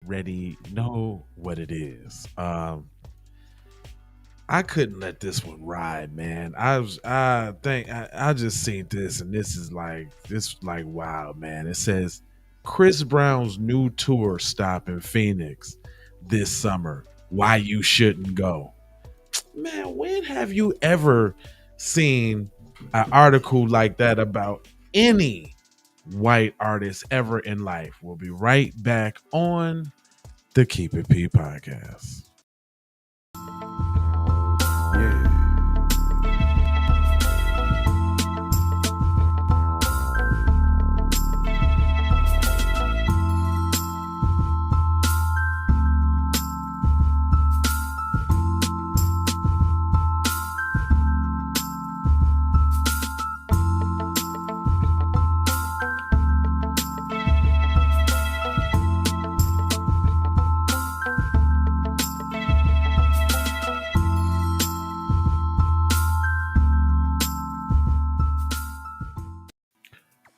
already know what it is. I couldn't let this one ride, man. I just seen this, and this like wow, man. It says Chris Brown's new tour stop in Phoenix this summer. Why you shouldn't go. Man, when have you ever seen an article like that about any white artist ever in life? We'll be right back on the Keep It P podcast. Yeah.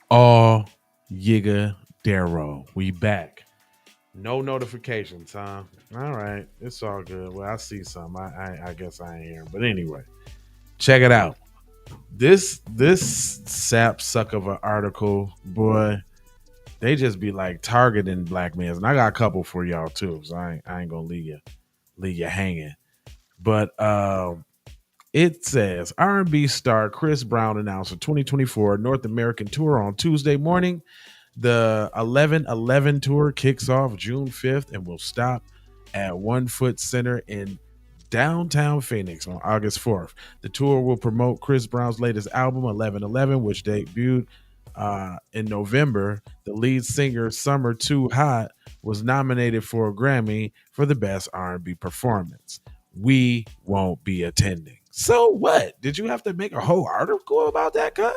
All Yiga Darrow. We back. No notifications, huh? All right. It's all good. Well, I see some. I guess I ain't hearing. But anyway, check it out. This sap suck of an article, boy. They just be like targeting black men. And I got a couple for y'all too. So I ain't gonna leave you hanging. But it says R&B star Chris Brown announced a 2024 North American tour on Tuesday morning. The 11/11 tour kicks off June 5th and will stop at One Foot Center in downtown Phoenix on August 4th. The tour will promote Chris Brown's latest album, 11/11, which debuted in November. The lead singer, Summer Too Hot, was nominated for a Grammy for the best R&B performance. We won't be attending. So what? Did you have to make a whole article about that, cuz?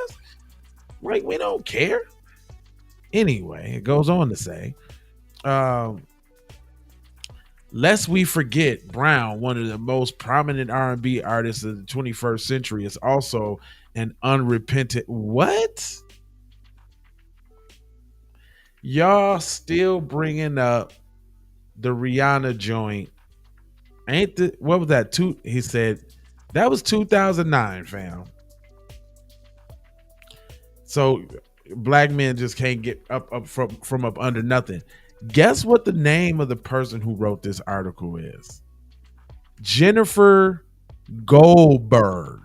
Like, we don't care. Anyway, it goes on to say, um, lest we forget, Brown, one of the most prominent R&B artists of the 21st century, is also an unrepentant what? Y'all still bringing up the Rihanna joint? Ain't the what was that? He said that was 2009, fam. So black men just can't get up from up under nothing. Guess what the name of the person who wrote this article is? Jennifer Goldberg.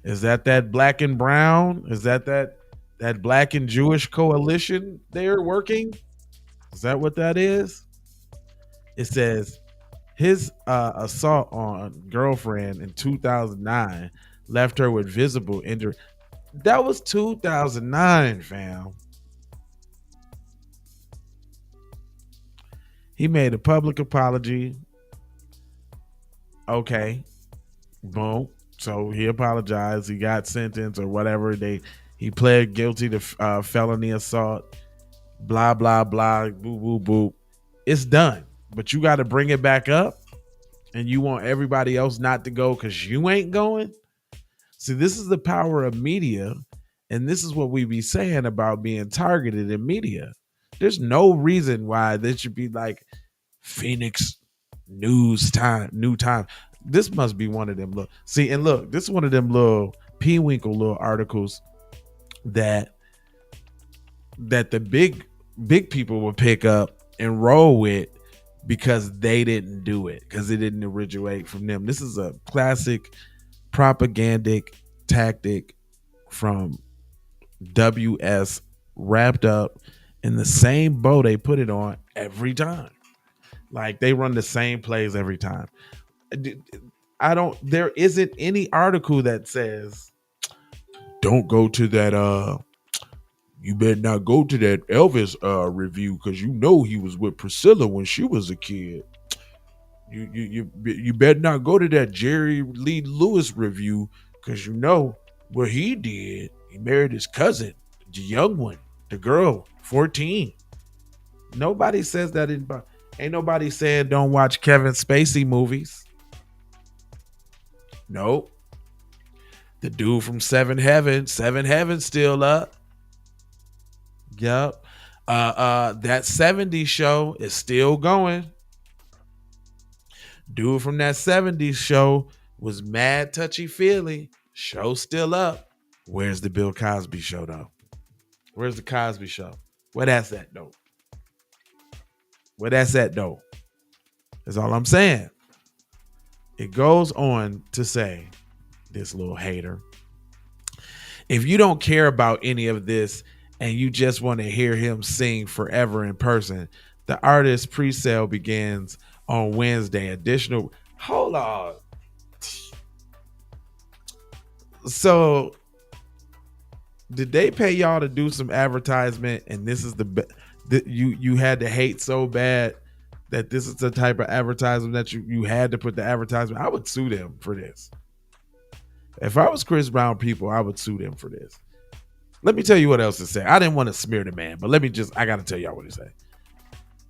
Is that black and brown? Is that black and Jewish coalition they're working? Is that what that is? It says his assault on girlfriend in 2009 left her with visible injury. That was 2009, fam. He made a public apology. Okay, boom. So he apologized. He got sentenced or whatever. He pled guilty to felony assault. Blah blah blah. Boo boo boo. It's done. But you got to bring it back up, and you want everybody else not to go because you ain't going. See, this is the power of media, and this is what we be saying about being targeted in media. There's no reason why this should be like Phoenix news time, new time. This must be one of them. Look, see, and look, this is one of them little P-Winkle little articles that the big people will pick up and roll with because they didn't do it, because it didn't originate from them. This is a classic propagandic tactic from WS, wrapped up in the same bow they put it on every time. Like, they run the same plays every time. There isn't any article that says don't go to that you better not go to that Elvis review because you know he was with Priscilla when she was a kid. You better not go to that Jerry Lee Lewis review because you know what he did. He married his cousin, the young one, the girl, 14. Nobody says that ain't nobody saying don't watch Kevin Spacey movies. Nope. The dude from Seven Heaven still up. Yep. That 70s show is still going. Dude from that 70s show was mad touchy feely. Show still up. Where's the Bill Cosby show though? Where's the Cosby show? Where that's at though? Where that's at though? That's all I'm saying. It goes on to say, this little hater, if you don't care about any of this and you just want to hear him sing forever in person, the artist pre-sale begins on Wednesday. Additional, hold on. So, did they pay y'all to do some advertisement? And this is you had to hate so bad that this is the type of advertisement that you had to put the advertisement. I would sue them for this. If I was Chris Brown people, I would sue them for this. Let me tell you what else it said. I didn't want to smear the man, but I got to tell y'all what it said.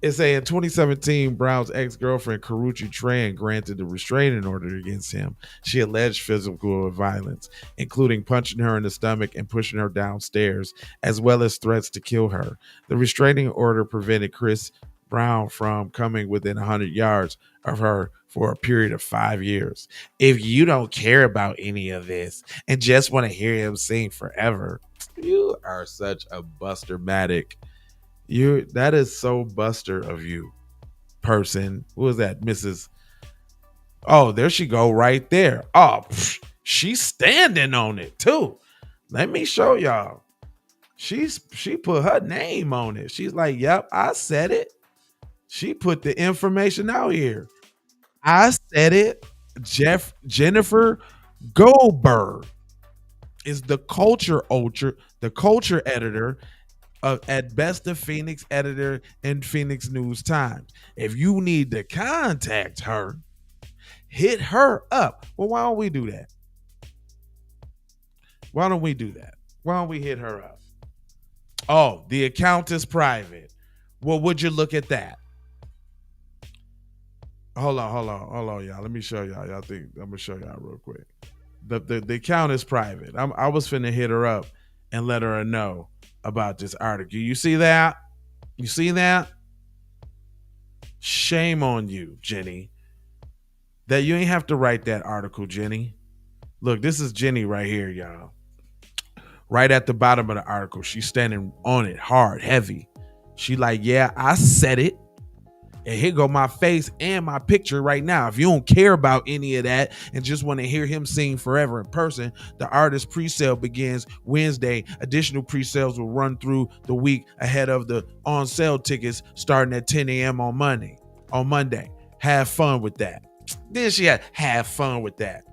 It said in 2017, Brown's ex-girlfriend, Karrueche Tran, granted a restraining order against him. She alleged physical violence, including punching her in the stomach and pushing her downstairs, as well as threats to kill her. The restraining order prevented Chris Brown from coming within 100 yards of her for a period of 5 years. If you don't care about any of this and just want to hear him sing forever, you are such a Buster-matic. That is so Buster of you, person. Who was that, Mrs.? Oh, there she go, right there. Oh, she's standing on it too. Let me show y'all. She put her name on it. She's like, "Yep, I said it." She put the information out here. I said it. Jennifer Goldberg is the culture editor at Best of Phoenix editor in Phoenix News Times. If you need to contact her, hit her up. Well, why don't we do that? Why don't we hit her up? Oh, the account is private. Well, would you look at that? Hold on, y'all. Let me show y'all. Y'all think I'm gonna show y'all real quick. The account is private. I was finna hit her up and let her know about this article. You see that? You see that? Shame on you, Jenny. That you ain't have to write that article, Jenny. Look, this is Jenny right here, y'all. Right at the bottom of the article. She's standing on it hard, heavy. She like, yeah, I said it. And here go my face and my picture right now. If you don't care about any of that and just want to hear him sing forever in person, the artist pre-sale begins Wednesday. Additional pre-sales will run through the week ahead of the on-sale tickets starting at 10 a.m. on Monday. Have fun with that. Then she had have fun with that.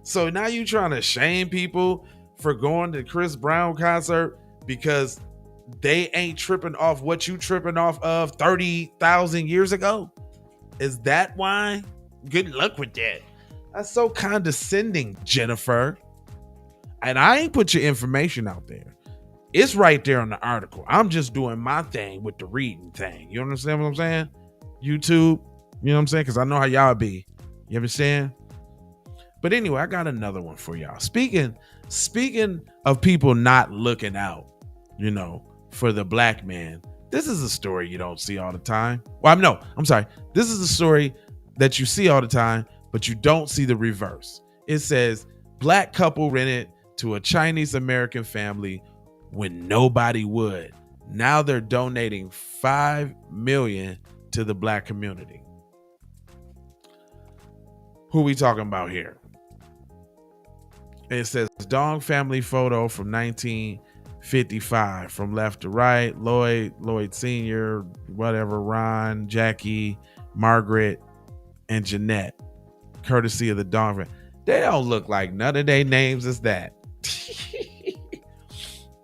So now you trying to shame people for going to Chris Brown concert because they ain't tripping off what you tripping off of 30,000 years ago? Is that why? Good luck with that. That's so condescending, Jennifer. And I ain't put your information out there. It's right there in the article. I'm just doing my thing with the reading thing. You understand what I'm saying? YouTube, you know what I'm saying? Because I know how y'all be. You understand? But anyway, I got another one for y'all. Speaking of people not looking out, for the black man, this is a story you don't see all the time. Well, I'm sorry. This is a story that you see all the time, but you don't see the reverse. It says, black couple rented to a Chinese American family when nobody would. Now they're donating $5 million to the black community. Who we talking about here? It says Dong family photo from 1955 from left to right. Lloyd Sr., whatever, Ron, Jackie, Margaret, and Jeanette, courtesy of the Dong family. They don't look like none of their names is that.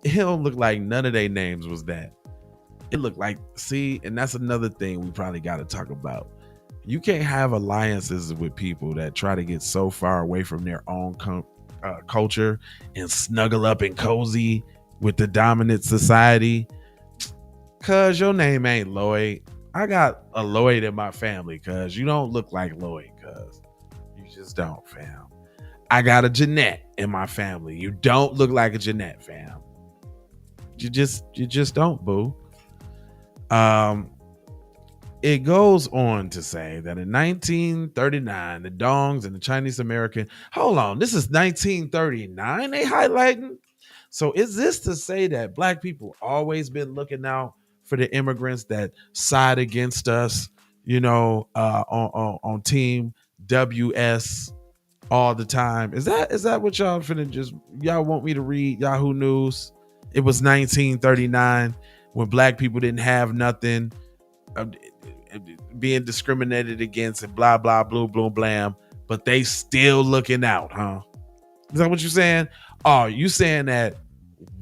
It don't look like none of their names was that. It looked like, and that's another thing we probably got to talk about. You can't have alliances with people that try to get so far away from their own culture and snuggle up and cozy with the dominant society. Cause your name ain't Lloyd. I got a Lloyd in my family, cause you don't look like Lloyd, cause you just don't, fam. I got a Jeanette in my family. You don't look like a Jeanette, fam. You just don't, boo. Um, it goes on to say that in 1939, the Dongs and the Chinese American. Hold on, this is 1939. They highlighting. So is this to say that black people always been looking out for the immigrants that side against us? On Team WS all the time. Is that what y'all finna just y'all want me to read Yahoo News? It was 1939 when black people didn't have nothing, uh, being discriminated against and blah blah blue blue blam, but they still looking out, huh? Is that what you're saying? Oh, you saying that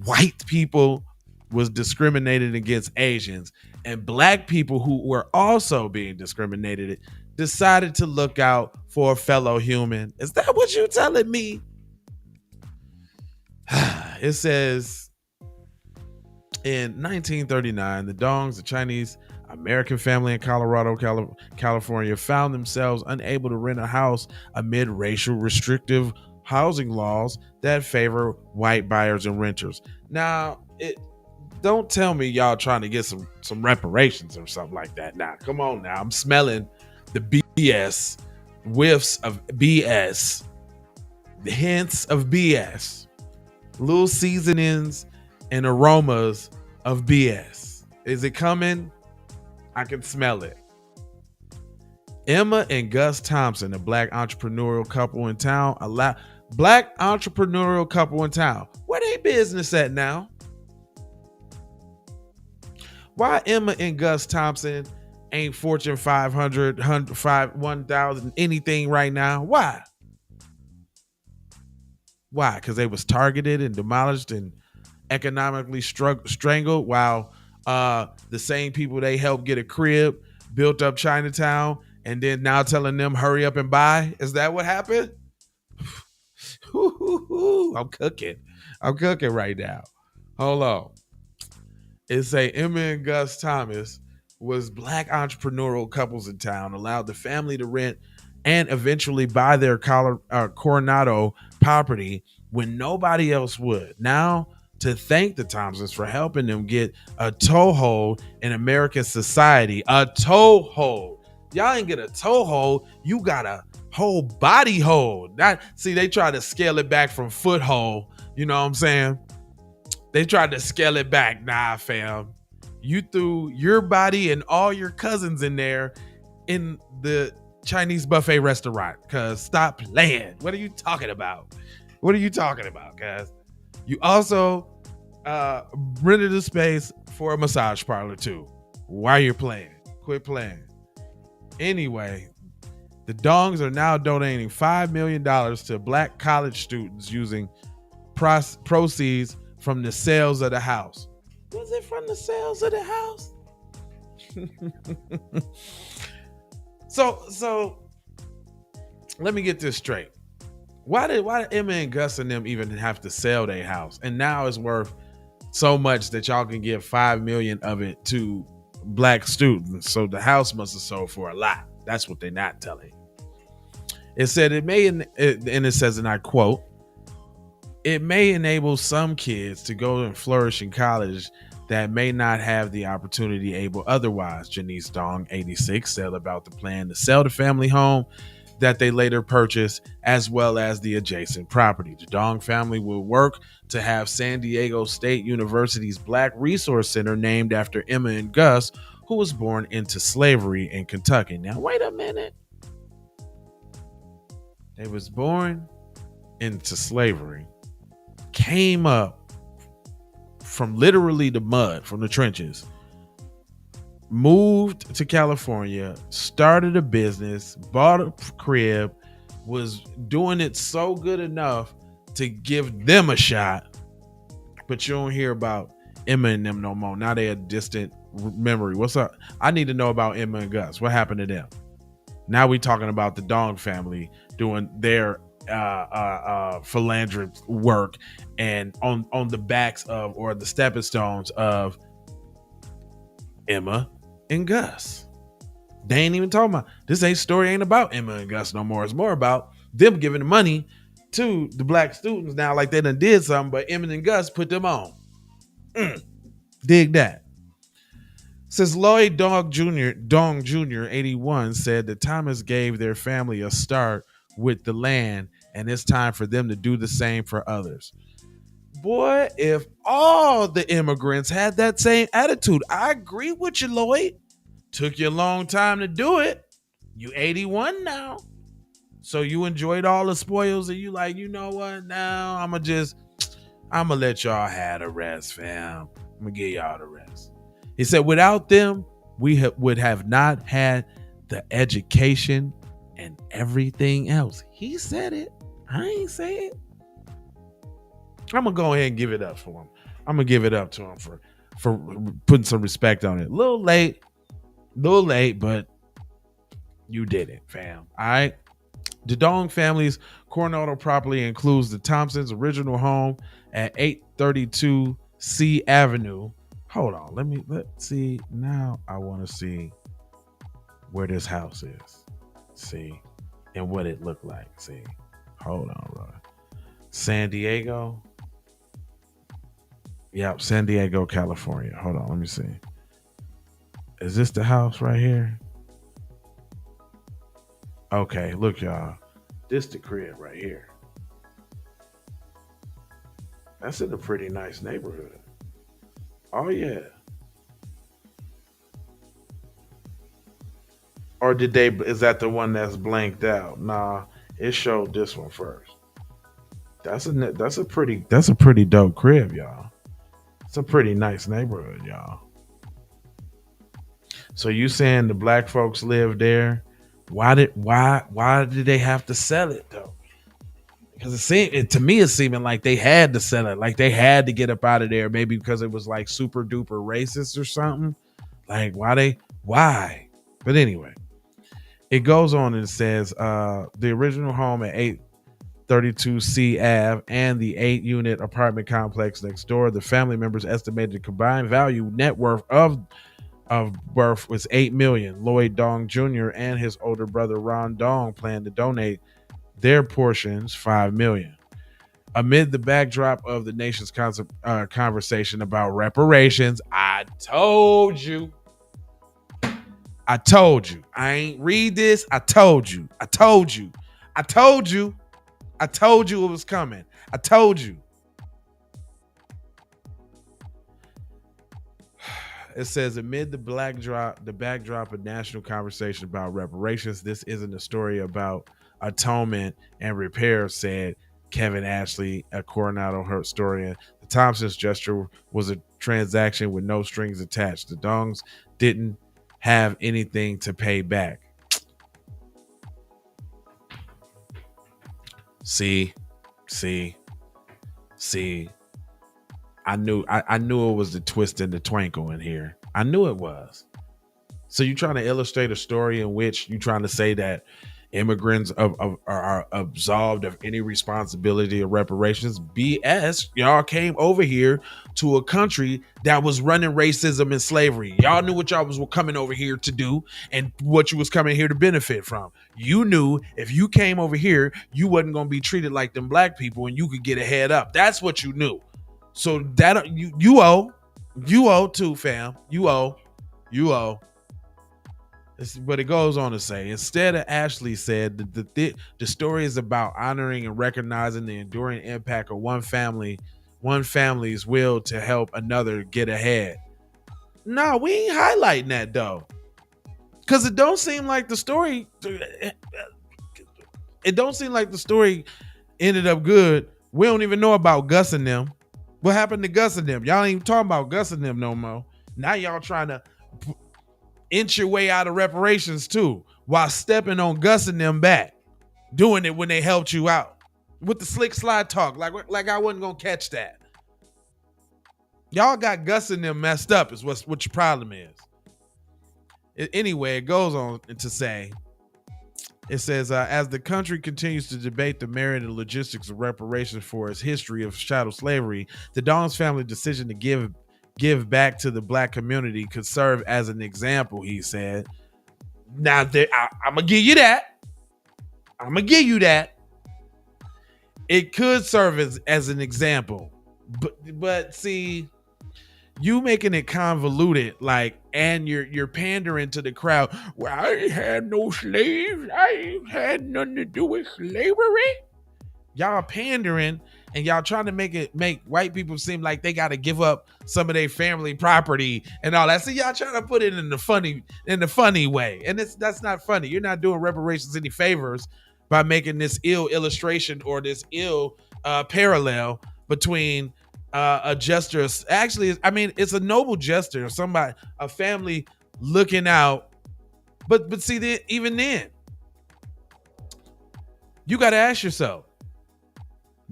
white people was discriminated against Asians and black people who were also being discriminated decided to look out for a fellow human? Is that what you're telling me? It says in 1939, the Dongs, a Chinese American family in Colorado, California, found themselves unable to rent a house amid racial restrictive housing laws that favor white buyers and renters. Now, don't tell me y'all trying to get some reparations or something like that. Now, come on now. I'm smelling the BS, whiffs of BS, the hints of BS, little seasonings and aromas of BS. Is it coming? I can smell it. Emma and Gus Thompson, a black entrepreneurial couple in town, Where they business at now? Why Emma and Gus Thompson ain't Fortune 500, 1,000, anything right now? Why? Why? Because they was targeted and demolished and economically strangled while the same people they helped get a crib, built up Chinatown, and then now telling them hurry up and buy? Is that what happened? I'm cooking right now. Hold on. It say Emma and Gus Thomas was black entrepreneurial couples in town, allowed the family to rent and eventually buy their Coronado property when nobody else would. Now, to thank the Thompsons for helping them get a toehold in American society. A toehold. Y'all ain't get a toehold. You got a whole body hold. They tried to scale it back from foothold. You know what I'm saying? They tried to scale it back. Nah, fam. You threw your body and all your cousins in there in the Chinese buffet restaurant. Cause stop playing. What are you talking about? Guys? You also rented a space for a massage parlor too. Why you're playing? Quit playing. Anyway, the Dongs are now donating $5 million to black college students using proceeds from the sales of the house. Was it from the sales of the house? So let me get this straight. Why did Emma and Gus and them even have to sell their house? And now it's worth so much that y'all can give $5 million of it to black students. So the house must have sold for a lot. That's what they're not telling. It said and it says, and I quote, "It may enable some kids to go and flourish in college that may not have the opportunity able otherwise," Janice Dong, 86, said about the plan to sell the family home that they later purchased, as well as the adjacent property. The Dong family will work to have San Diego State University's Black Resource Center named after Emma and Gus, who was born into slavery in Kentucky. Now, wait a minute. They was born into slavery, came up from literally the mud, from the trenches, moved to California, started a business, bought a crib, was doing it so good enough to give them a shot. But you don't hear about Emma and them no more. Now they're a distant memory. What's up? I need to know about Emma and Gus. What happened to them? Now we talking about the Dong family doing their philanthropic work and on the backs of, or the stepping stones of, Emma and Gus. They ain't even talking about this. Story ain't about Emma and Gus no more. It's more about them giving the money to the black students now, like they done did something, but Emma and Gus put them on. Dig that. Says Dong Jr. 81 said that Thomas gave their family a start with the land, and it's time for them to do the same for others. Boy, if all the immigrants had that same attitude, I agree with you, Lloyd. Took you a long time to do it. You 81 now. So you enjoyed all the spoils and you like, you know what? Now I'ma let y'all have the rest, fam. I'm gonna give y'all the rest. He said, without them, would have not had the education and everything else. He said it. I ain't say it. I'm gonna go ahead and give it up for him. I'm gonna give it up to him for putting some respect on it. A little late, but you did it, fam. All right. The Dong family's Coronado property includes the Thompsons' original home at 832 C Avenue. Hold on, let's see. Now I want to see where this house is. See, and what it looked like. See, hold on, bro. San Diego. Yep, San Diego, California. Hold on, let me see. Is this the house right here? Okay, look, y'all. This the crib right here. That's in a pretty nice neighborhood. Oh yeah. Or did they? Is that the one that's blanked out? Nah, it showed this one first. That's a pretty dope crib, y'all. It's a pretty nice neighborhood, y'all. So you saying the black folks live there? Why did they have to sell it though? Because to me it's seeming like they had to sell it, like they had to get up out of there, maybe because it was like super duper racist or something. Like why? But anyway, it goes on and says the original home at 832 C Ave and the 8-unit apartment complex next door. The family members estimated the combined value net worth of birth was 8 million. Lloyd Dong Jr. and his older brother Ron Dong plan to donate their portions 5 million. Amid the backdrop of the nation's conversation about reparations, I told you. I ain't read this. I told you. I told you it was coming. I told you. It says, amid the backdrop of national conversation about reparations, this isn't a story about atonement and repair, said Kevin Ashley, a Coronado historian. The Thompsons gesture was a transaction with no strings attached. The Dongs didn't have anything to pay back. See. I knew it was the twist and the twinkle in here. I knew it was. So you're trying to illustrate a story in which you're trying to say that immigrants are absolved of any responsibility of reparations. BS. Y'all came over here to a country that was running racism and slavery. Y'all knew what y'all was coming over here to do and what you was coming here to benefit from. You knew if you came over here, you wasn't going to be treated like them black people and you could get a head up. That's what you knew. So that you owe too, fam. You owe. But it goes on to say, instead of Ashley said that the story is about honoring and recognizing the enduring impact of one family's will to help another get ahead. No, we ain't highlighting that though, because it don't seem like the story. It don't seem like the story ended up good. We don't even know about Gus and them. What happened to Gus and them? Y'all ain't even talking about Gus and them no more. Now y'all trying to inch your way out of reparations too, while stepping on Gus and them back, doing it when they helped you out with the slick slide talk. Like I wasn't gonna catch that. Y'all got Gus and them messed up is what your problem is. Anyway, it goes on to say, it says, as the country continues to debate the merit and logistics of reparations for its history of chattel slavery, the Dongs family decision to give back to the black community could serve as an example, he said. Now, I'm going to give you that. It could serve as an example. But see, You making it convoluted, like, and you're pandering to the crowd. Well, I ain't had no slaves. I ain't had nothing to do with slavery. Y'all pandering, and y'all trying to make white people seem like they got to give up some of their family property and all that. So y'all trying to put it in the funny way, and that's not funny. You're not doing reparations any favors by making this ill illustration or this ill parallel between a gesture. Actually, I mean, it's a noble gesture. Somebody, a family looking out, but see, even then, you got to ask yourself,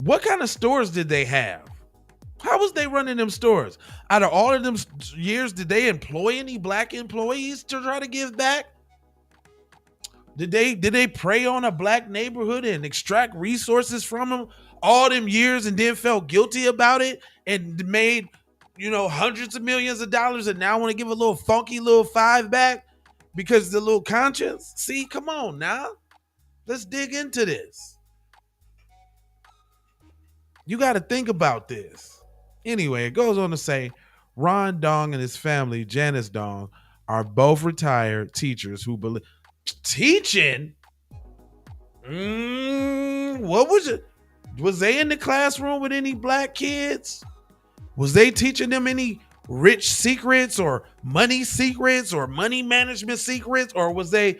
what kind of stores did they have? How was they running them stores? Out of all of them years, did they employ any black employees to try to give back? Did they prey on a black neighborhood and extract resources from them all them years and then felt guilty about it and made, hundreds of millions of dollars and now want to give a little funky little $5 back because the little conscience? See, come on now. Let's dig into this. You got to think about this. Anyway, it goes on to say, Ron Dong and his family, Janice Dong, are both retired teachers who believe... Teaching? What was it? Was they in the classroom with any black kids? Was they teaching them any rich secrets or money management secrets? Or was they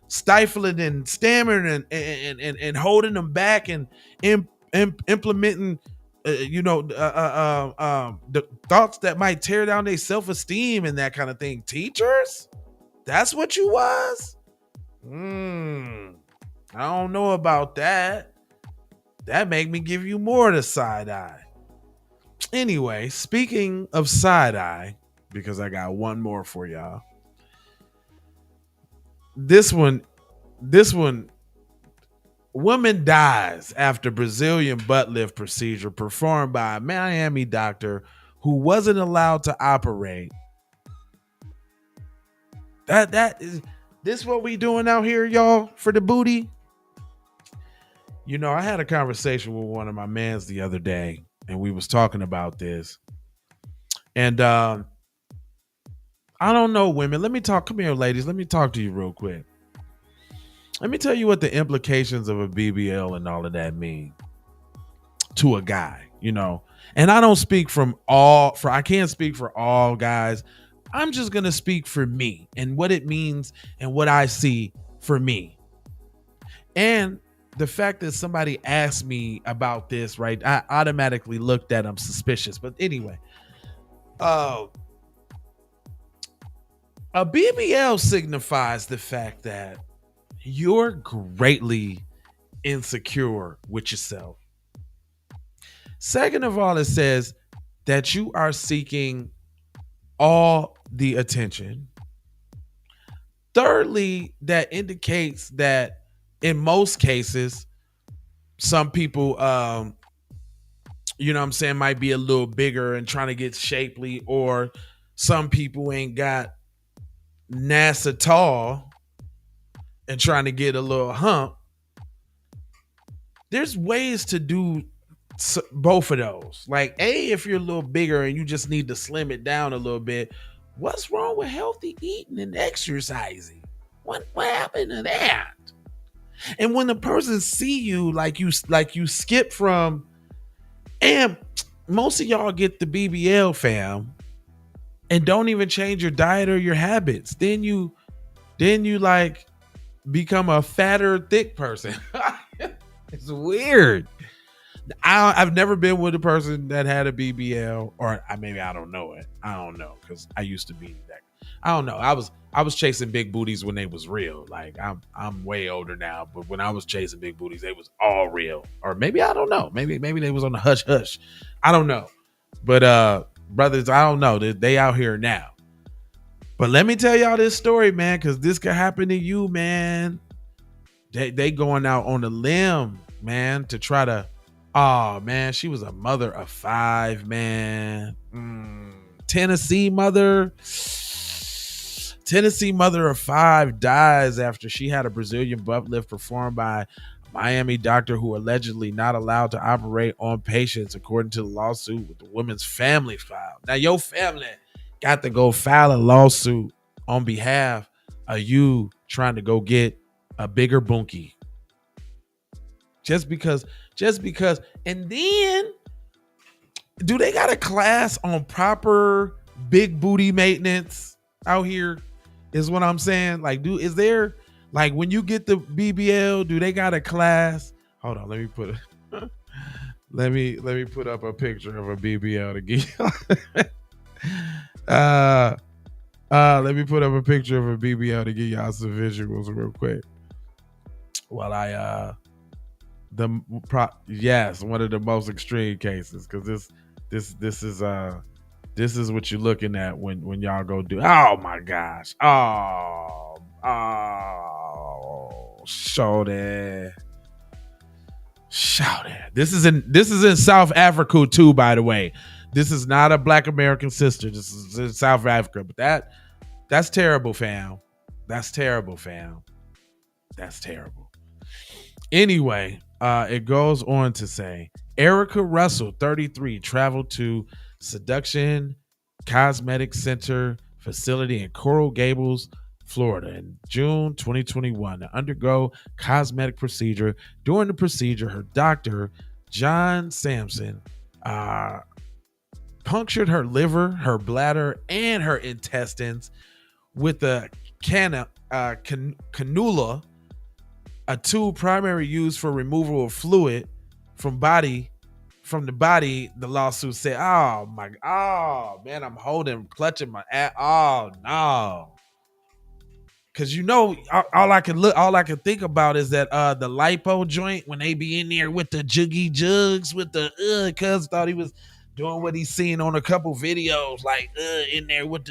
stifling and stammering and holding them back and implementing the thoughts that might tear down their self-esteem and that kind of thing? Teachers? That's what you was? I don't know about that. That make me give you more of the side eye. Anyway, speaking of side eye, because I got one more for y'all. This one, woman dies after Brazilian butt lift procedure performed by a Miami doctor who wasn't allowed to operate. That is this what we doing out here, y'all, for the booty? I had a conversation with one of my mans the other day, and we was talking about this. And I don't know, women. Come here, ladies. Let me talk to you real quick. Let me tell you what the implications of a BBL and all of that mean to a guy, And I don't speak I can't speak for all guys. I'm just going to speak for me and what it means and what I see for me. And the fact that somebody asked me about this, right? I automatically looked at them suspicious. But anyway, a BBL signifies the fact that you're greatly insecure with yourself. Second of all, it says that you are seeking all the attention. Thirdly, that indicates that in most cases, some people, might be a little bigger and trying to get shapely, or some people ain't got NASA tall and trying to get a little hump. There's ways to do both of those. Like, if you're a little bigger and you just need to slim it down a little bit, what's wrong with healthy eating and exercising? What happened to that? And when the person see you, like you skip from, and most of y'all get the BBL, fam, and don't even change your diet or your habits. Then you like become a fatter, thick person. It's weird. I've never been with a person that had a BBL, or maybe I don't know it. I don't know, because I used to be that. I don't know. I was chasing big booties when they was real. Like I'm way older now, but when I was chasing big booties, they was all real. Or maybe I don't know. Maybe they was on the hush hush. I don't know. But brothers, I don't know. They out here now. But let me tell y'all this story, man, because this could happen to you, man. They going out on a limb, man, to try to. Oh man, she was a mother of 5, man. Tennessee mother of 5 dies after she had a Brazilian butt lift performed by Miami doctor who allegedly not allowed to operate on patients, according to the lawsuit with the woman's family filed. Now, your family got to go file a lawsuit on behalf of you trying to go get a bigger bunkie. Just because, and then do they got a class on proper big booty maintenance out here? Is what I'm saying. Like, is there, like, when you get the BBL, do they got a class? Hold on, let me put let me put up a picture of a BBL to give you. Let me put up a picture of a BBL to give y'all some visuals real quick. While I yes, one of the most extreme cases, because this is what you're looking at when y'all go do. Oh my gosh! Show that. This is in South Africa too, by the way. This is not a Black American sister. This is in South Africa, but that's terrible, fam. That's terrible, fam. That's terrible. Anyway, it goes on to say Erica Russell, 33, traveled to Seduction Cosmetic Center facility in Coral Gables, Florida in June 2021 to undergo cosmetic procedure. During the procedure, her doctor, John Sampson, punctured her liver, her bladder, and her intestines with a cannula, a tool primarily used for removal of fluid from the body. The lawsuit said, oh man, I'm clutching my ass. Oh no. Cause all I can think about is that the lipo joint, when they be in there with the juggy jugs with the cuz thought he was doing what he's seen on a couple videos, like in there with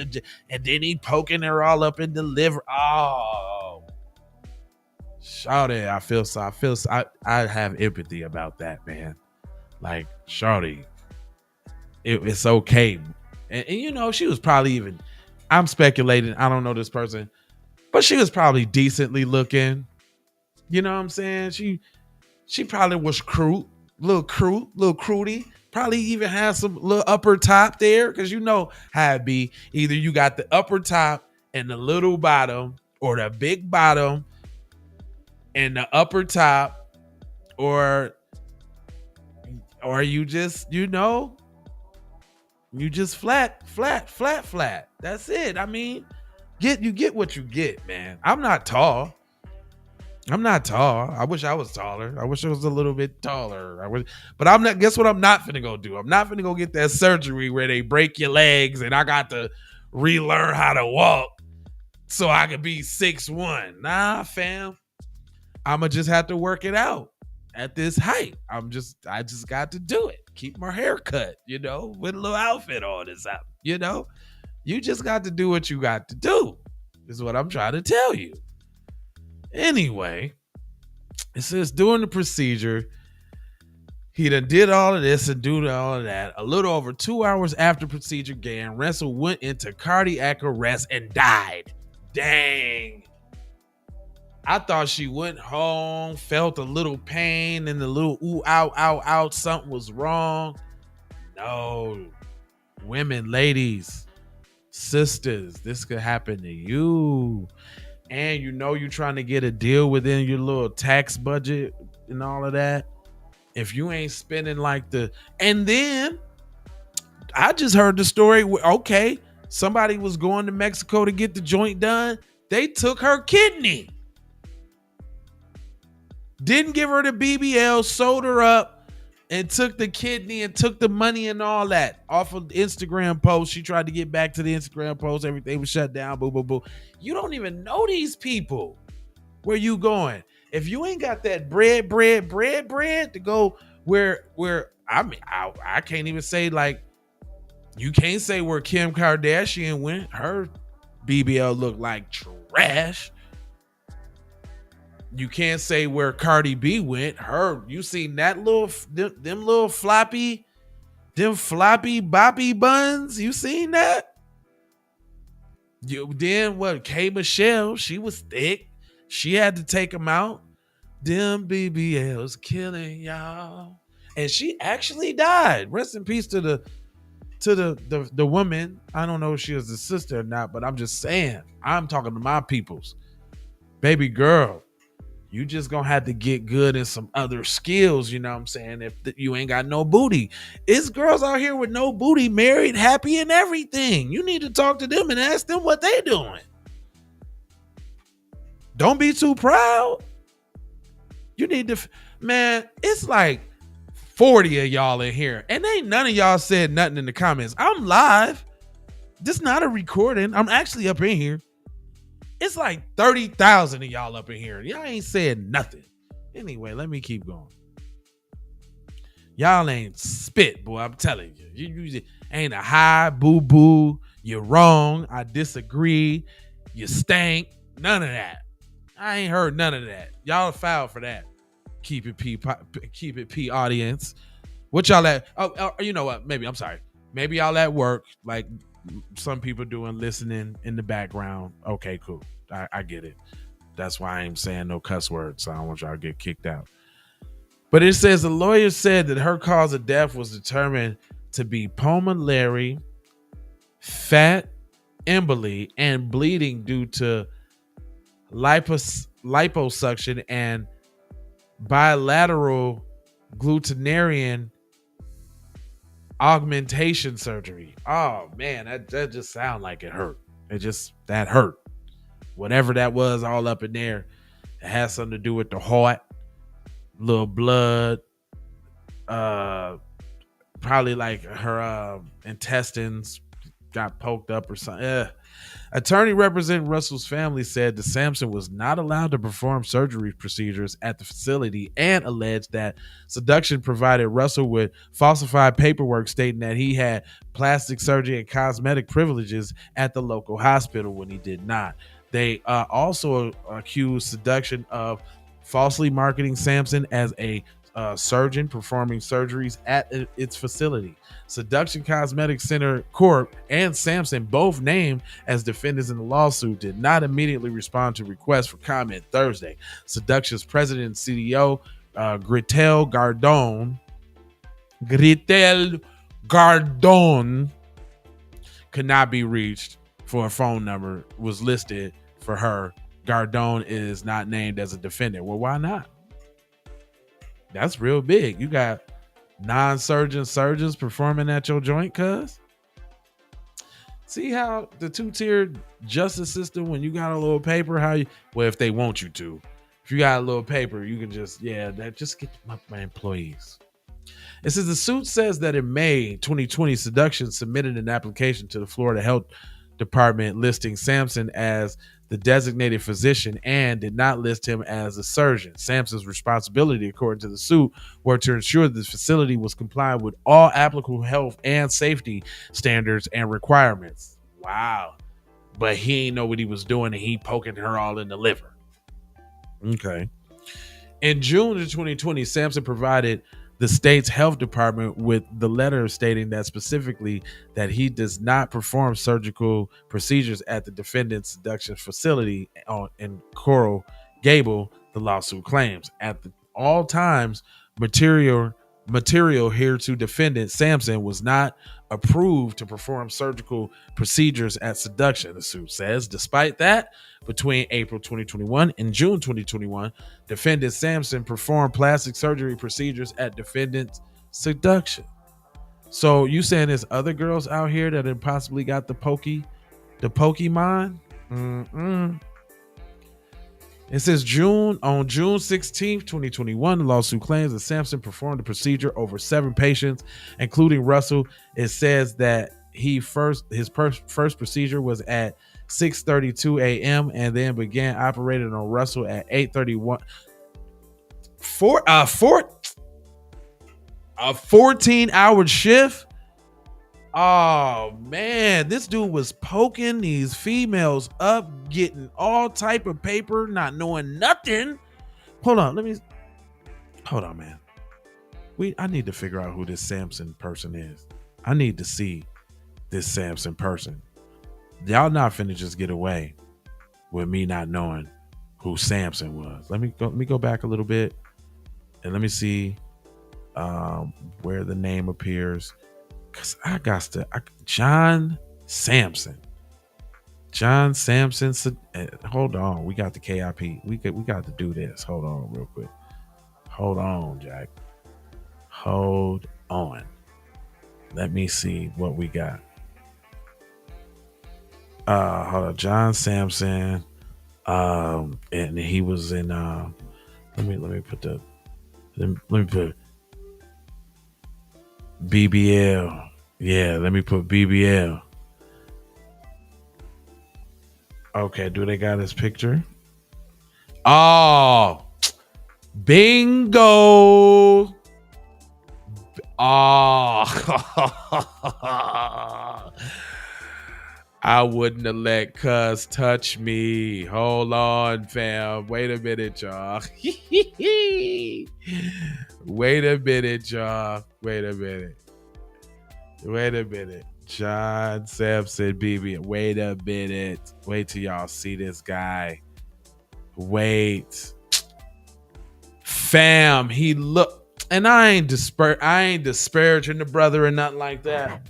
and then he poking her all up in the liver. Oh, shawty, I have empathy about that, man. Like, shawty, it's okay, and she was probably even. I'm speculating. I don't know this person, but she was probably decently looking. You know what I'm saying? She probably was little crudy. Probably even had some little upper top there, because how it be. Either you got the upper top and the little bottom, or the big bottom and the upper top, or you just you just flat. That's it. I mean, you get what you get, man. I'm not tall. I wish I was taller. I wish I was a little bit taller. But I'm not. Guess what? I'm not finna go do. I'm not finna go get that surgery where they break your legs and I got to relearn how to walk so I could be 6'1". Nah, fam. I'ma just have to work it out at this height. I just got to do it. Keep my hair cut, with a little outfit on this out. You just got to do what you got to do. Is what I'm trying to tell you. Anyway, it says during the procedure, he done did all of this and do all of that. A little over 2 hours after procedure began, Russell went into cardiac arrest and died. Dang. I thought she went home, felt a little pain and a little ooh, ow, something was wrong. No. Women, ladies, sisters, this could happen to you. And you're trying to get a deal within your little tax budget and all of that. If you ain't spending and then I just heard the story. Okay, somebody was going to Mexico to get the joint done. They took her kidney. Didn't give her the BBL, sold her up, and took the kidney and took the money and all that off of the Instagram post. She tried to get back to the Instagram post. Everything was shut down. Boo, boo, boo. You don't even know these people. Where you going? If you ain't got that bread to go where I can't even say, you can't say where Kim Kardashian went. Her BBL looked like trash. You can't say where Cardi B went. You seen that them little floppy boppy buns? You seen that? Then what? K Michelle, she was thick. She had to take them out. Them BBLs killing y'all. And she actually died. Rest in peace to the woman. I don't know if she was the sister or not, but I'm just saying, I'm talking to my peoples. Baby girl, you just gonna have to get good in some other skills, you know what I'm saying? If you ain't got no booty. It's girls out here with no booty, married, happy, and everything. You need to talk to them and ask them what they doing. Don't be too proud. You need to, man, it's like 40 of y'all in here, and ain't none of y'all said nothing in the comments. I'm live. This is not a recording. I'm actually up in here. It's like 30,000 of y'all up in here. Y'all ain't said nothing. Anyway, let me keep going. Y'all ain't spit, boy. I'm telling you. You ain't a hi, boo-boo. You're wrong. I disagree. You stank. None of that. I ain't heard none of that. Y'all foul for that. Keep it P audience. What y'all at? Oh, you know what? Maybe, I'm sorry. Maybe y'all at work, like some people doing listening in the background. Okay, cool. I get it. That's why I ain't saying no cuss words. So I don't want y'all to get kicked out. But it says the lawyer said that her cause of death was determined to be pulmonary fat emboly and bleeding due to liposuction and bilateral glutenarian augmentation surgery. Oh man, that just sounds like it hurt. That hurt. Whatever that was, all up in there, it has something to do with the heart, little blood, probably like her intestines got poked up or something. Attorney representing Russell's family said that Sampson was not allowed to perform surgery procedures at the facility and alleged that seduction provided Russell with falsified paperwork stating that he had plastic surgery and cosmetic privileges at the local hospital when he did not. They also accused seduction of falsely marketing Sampson as a surgeon performing surgeries at its facility. Seduction Cosmetic Center Corp and Sampson, both named as defendants in the lawsuit, did not immediately respond to requests for comment Thursday. Seduction's president and CEO, Gritel Gardone, could not be reached for a phone number was listed for her. Gardone is not named as a defendant. Well, why not? That's real big. You got non-surgeon surgeons performing at your joint, cuz. See how the two-tiered justice system, when you got a little paper, if they want you to. If you got a little paper, you can just get my employees. It says the suit says that in May 2020, Seduction submitted an application to the Florida Health Department listing Sampson as the designated physician and did not list him as a surgeon. Sampson's responsibility, according to the suit, were to ensure that the facility was compliant with all applicable health and safety standards and requirements. Wow. But he ain't know what he was doing and he poking her all in the liver. Okay. In June of 2020, Sampson provided the state's health department with the letter stating that specifically that he does not perform surgical procedures at the defendant's seduction facility in Coral Gable, the lawsuit claims. At all times, material here to defendant Sampson was not approved to perform surgical procedures at Seduction, the suit says. Despite that, between April 2021 and June 2021, defendant Sampson performed plastic surgery procedures at defendant's Seduction. So you saying there's other girls out here that have possibly got the Pokemon? It says on June 16th, 2021, the lawsuit claims that Sampson performed the procedure over 7 patients, including Russell. It says that his first procedure was at 6:32 a.m. and then began operating on Russell at 8:31. A 14-hour shift. Oh man, this dude was poking these females up, getting all type of paper, not knowing nothing. Hold on, man. I need to figure out who this Sampson person is. I need to see this Sampson person. Y'all not finna just get away with me not knowing who Samson was. Let me go back a little bit and let me see where the name appears. Cause I got to John Samson. John Samson. Hold on, we got the KIP. We got to do this. Hold on, real quick. Hold on, Jack. Hold on. Let me see what we got. Hold on, John Samson. And he was in. Let me put the. Let me put BBL. Yeah, let me put BBL. Okay, do they got his picture? Oh, bingo. Oh, I wouldn't have let Cuz touch me. Hold on, fam. Wait a minute, y'all. Wait a minute, y'all. Wait a minute. John Sampson, BB. Wait a minute. Wait till y'all see this guy. Wait. Fam, he look, and I ain't disparaging the brother or nothing like that.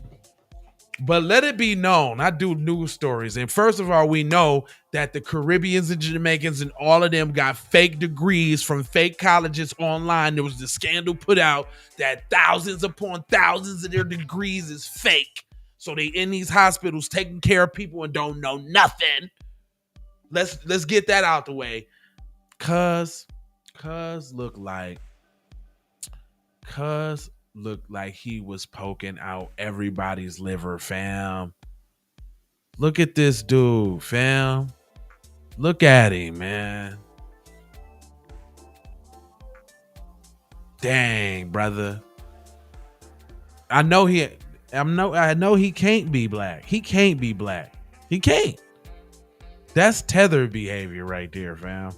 But let it be known, I do news stories. And first of all, we know that the Caribbeans and Jamaicans and all of them got fake degrees from fake colleges online. There was the scandal put out that thousands upon thousands of their degrees is fake. So they in these hospitals taking care of people and don't know nothing. Let's get that out the way. Cuz looked like he was poking out everybody's liver, fam. Look at this dude, fam. Look at him, man. Dang, brother. I know he can't be black. He can't be black. He can't. That's tethered behavior right there, fam.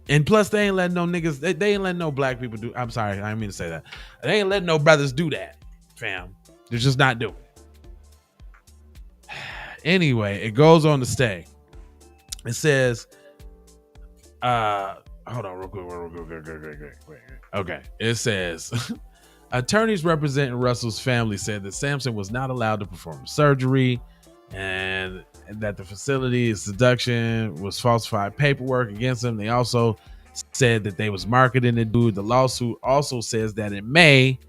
And plus, they ain't letting no niggas, they ain't letting no black people do. I'm sorry, I didn't mean to say that. They ain't letting no brothers do that, fam. They're just not doing it. Anyway, it goes on to stay. It says, hold on, real quick. Okay, it says, attorneys representing Russell's family said that Samson was not allowed to perform surgery and that the facility's seduction was falsified paperwork against him. They also said that they was marketing the dude. The lawsuit also says that in May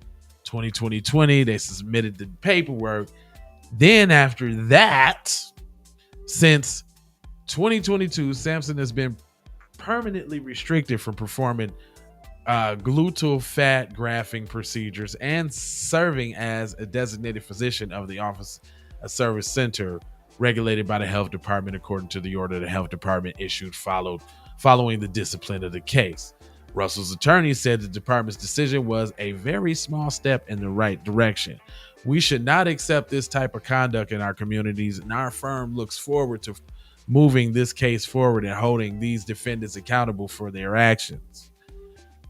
2020, they submitted the paperwork. Then after that, since 2022, Samson has been permanently restricted from performing gluteal fat grafting procedures and serving as a designated physician of the Office of Service Center regulated by the health department, according to the order the health department issued following the discipline of the case. Russell's attorney said the department's decision was a very small step in the right direction. We should not accept this type of conduct in our communities, and our firm looks forward to moving this case forward and holding these defendants accountable for their actions.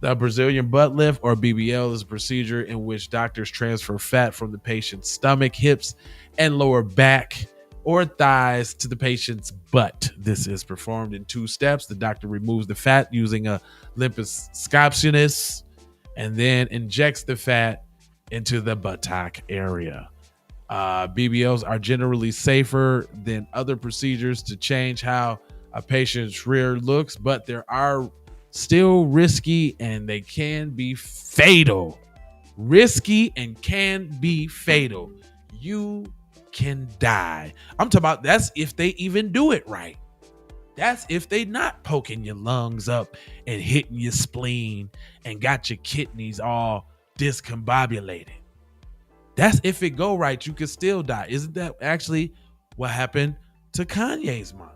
The Brazilian butt lift, or BBL, is a procedure in which doctors transfer fat from the patient's stomach, hips, and lower back or thighs to the patient's butt. This is performed in 2 steps. The doctor removes the fat using a liposcopionist and then injects the fat into the buttock area. BBLs are generally safer than other procedures to change how a patient's rear looks, but there are still risky and they can be fatal. Risky and can be fatal. You can die. I'm talking about that's if they even do it right. That's if they not poking your lungs up and hitting your spleen and got your kidneys all discombobulated. That's if it go right, you can still die. Isn't that actually what happened to Kanye's mom?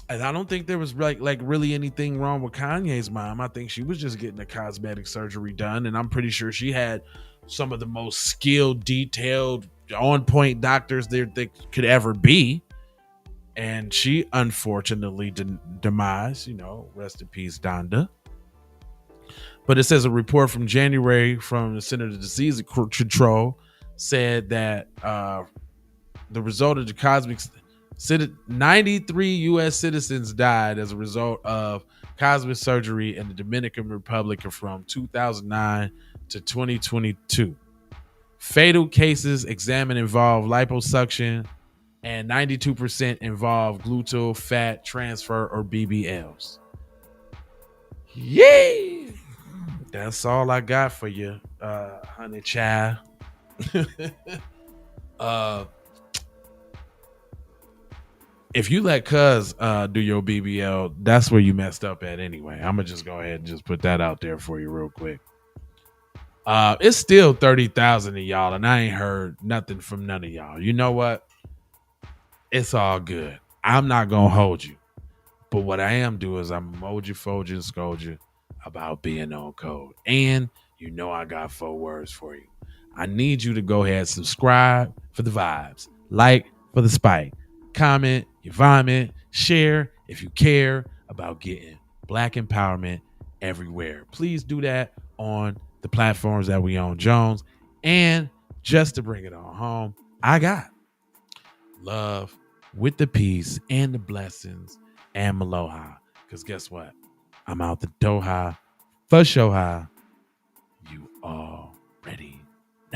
And I don't think there was like really anything wrong with Kanye's mom. I think she was just getting a cosmetic surgery done, and I'm pretty sure she had some of the most skilled, detailed, on-point doctors there that could ever be. And she unfortunately demise, rest in peace, Donda. But it says a report from January from the Center for Disease Control said that the result of the cosmetic 93 U.S. citizens died as a result of cosmetic surgery in the Dominican Republic from 2009 to 2022. Fatal cases examined involve liposuction, and 92% involve gluteal fat transfer or BBLs. Yay! That's all I got for you, honey child. If you let Cuz do your BBL, that's where you messed up at anyway. I'm gonna just go ahead and just put that out there for you real quick. It's still 30,000 of y'all, and I ain't heard nothing from none of y'all. You know what? It's all good. I'm not gonna hold you. But what I am doing is I'm emoji, fold you, and scold you about being on code. And you know I got 4 words for you. I need you to go ahead and subscribe for the vibes, like for the spike, comment, your vomit, share if you care about getting Black empowerment everywhere. Please do that on the platforms that we own, Jones. And just to bring it on home, I got love with the peace and the blessings and Maloha. Because guess what? I'm out the Doha for Shoha.